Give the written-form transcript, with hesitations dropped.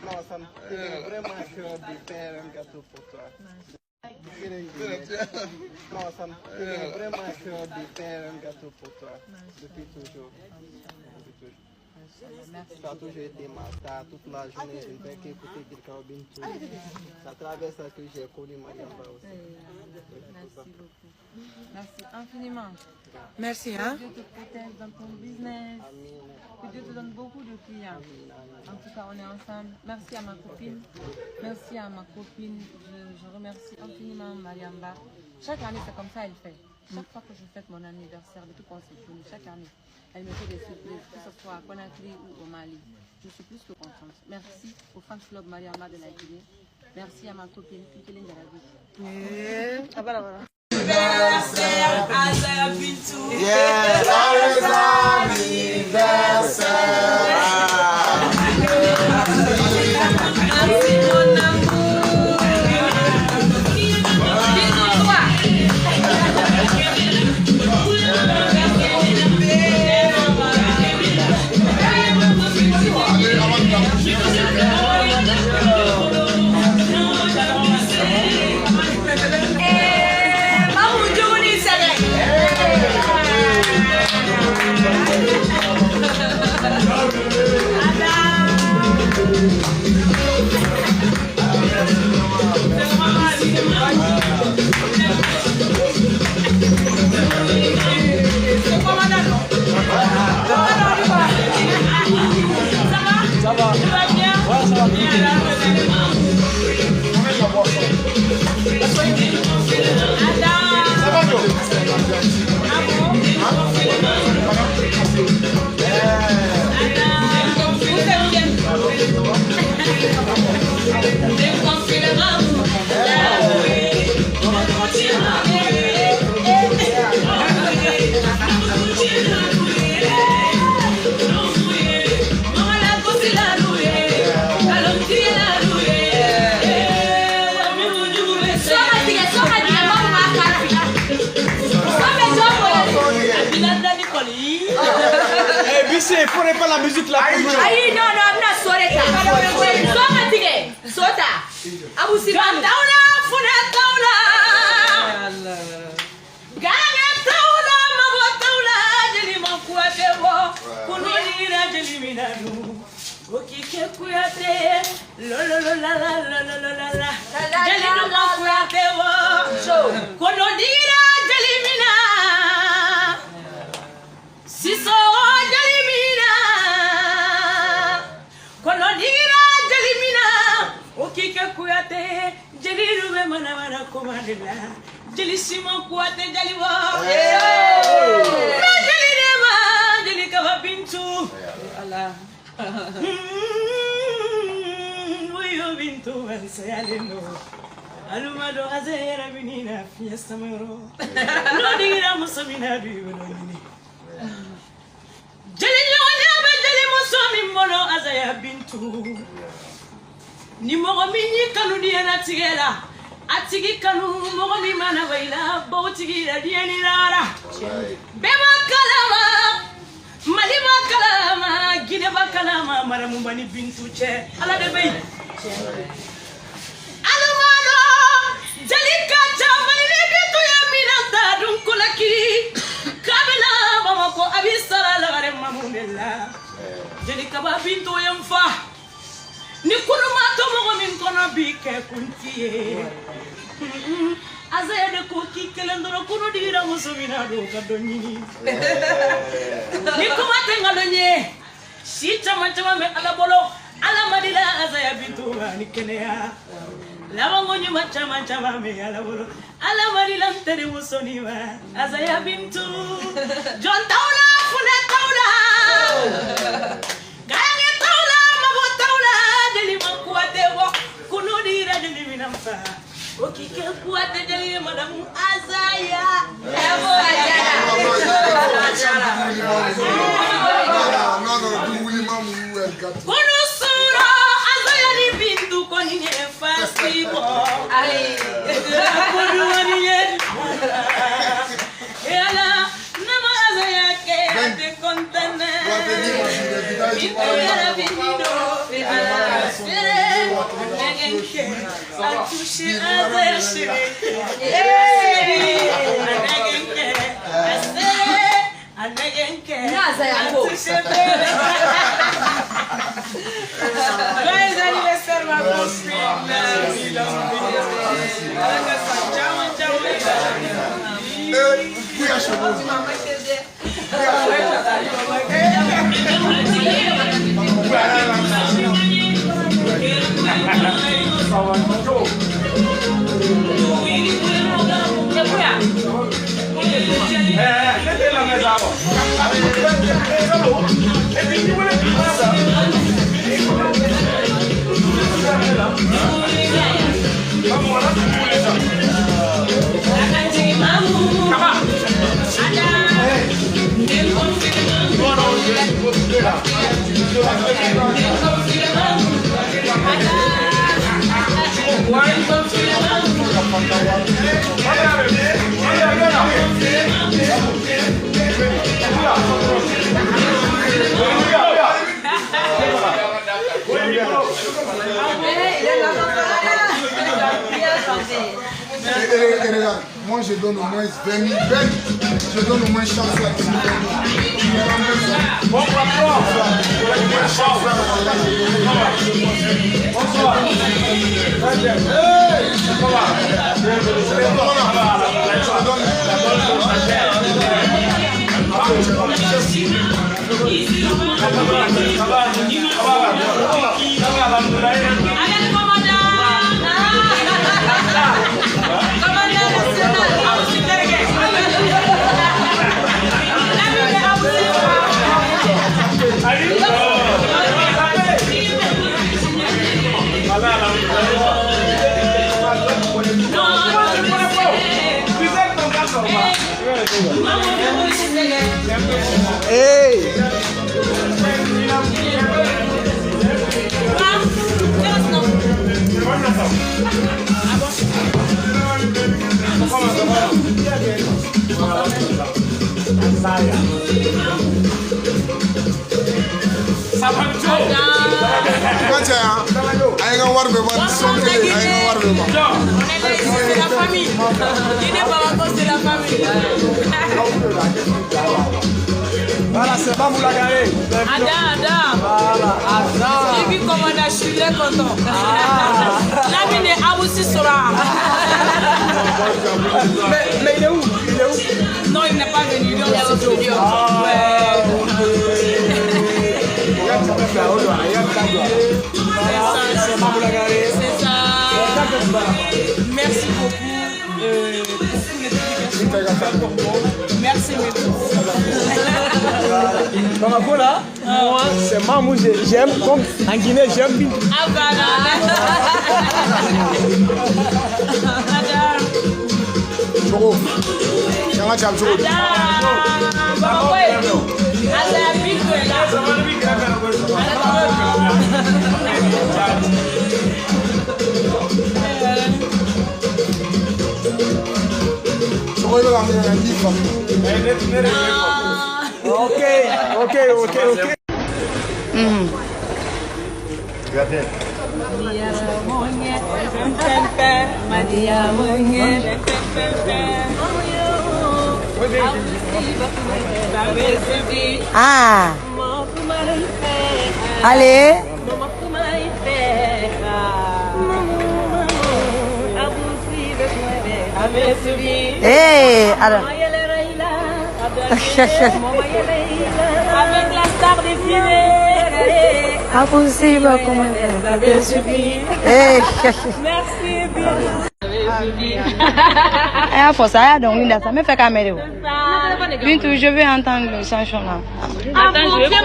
Non, ça me fait vraiment cœur de faire un gâteau pour toi. Non, ça me fait vraiment cœur de faire un gâteau pour toi. Depuis toujours. Ça a toujours été ma star. Toute la journée, je ne fais qu'écouter Kirkao Bintou. C'est à travers ça que j'ai connu Mariamba aussi. Merci beaucoup. Merci infiniment. Merci, hein? Que Dieu te protège dans ton business. Que Dieu te donne beaucoup de clients. En tout cas, on est ensemble. Merci à ma copine. Merci à ma copine. Je remercie infiniment Mariamba. Chaque année, c'est comme ça, elle fait. Chaque fois que je fête mon anniversaire, depuis qu'on s'est connus, chaque année, elle me fait des surprises, que ce soit à Conakry ou au Mali. Je suis plus que contente. Merci au fan club Mariamba de la Guinée. Merci à ma copine Pikéline de la vie. Ah, voilà, voilà. Anniversaire, Azaya Bintou. Yeah, joyeux anniversaire. Merci mon amour. Dis-toi. Ça va? Tu vas bien? Ouais, ça va bien. Ça va, Joe? Il faudrait pas la musique là. Aïe, non, non, Soreta. Sota. Abu Siban Taula, Funa Taula. Gagne Taula, Mago Taula, Jelima Kuatebo, Kunira Jeliminanu. Okike Kuyate, Lololola, Lololola, Jelima Kuatebo, Konodira Jelimina. Siso Jelimina. Konodira Jelimina. Okike Kuyate, Jelirube Manamana Comadilla, Jelisimo Kuate Jaliwa. Jelirema, Jelikava Bintu. Allah. Uyo Bintu and Sayalino. Alumado Azera Minina, Fiesta Mero. Lodira Musamina, do you know me? Jelilona, Jelimusami Mono Azaya Bintu. Ni mogo minyi kanu diana tigela atigi kanu mogo mi mana baila bawtigi la diani lara bema kalama maliba kalama gideba kalama maramu bani bintu che ala de bay alumano jalika chamali bintu ya minanta dun kolaki kabela bamako abisara la gare mamundela jalika ba bintu yamfa ni kuluma to mogo min kono bi ke kuntiye azaya de ko ki kelendoro kuno dira musumina do ka donni ni kuma tengalo nye si chama chama me ala bolo ala madila azaya bintu ni kenea lawa ngonyo chama chama me ala bolo ala madila tere musoniwa azaya bintu John Taula fune Taula Okike kuate jeli madamu Azaya. Ebo Azaya. Konusura Azaya ni bintu konye festival. Ali. Koduani Joyeux anniversaire, ma copine. Moi je donne au moins 20 000 belles, je donne au moins chance là. Bon rapport. Bonsoir. Hey! C'est la famille. Dîner Bamako, c'est la famille. Voilà, c'est pas vous la gagner. Ada. Voilà, Ada. Et puis comme on a, je suis très content. La mine est à aussi sera. Mais il est où? Non, il n'est pas venu. Il est au studio. C'est ça. Merci beaucoup. Merci Bamako là, moi c'est Mamou, j'aime comme en Guinée j'aime Bintou. Ah voilà. Choco. Yang macam choco. Bamako est tout. Ada Bintou est là. Choco itu lang yang di fam. Ok. Regardez. Ah. Allez. Hey, alors. Avec la star des filets. Impossible comment Merci bien. Eh, faut ça, donc, ça me fait caméra. Bintou, je vais entendre le chanson là. Attends, je vais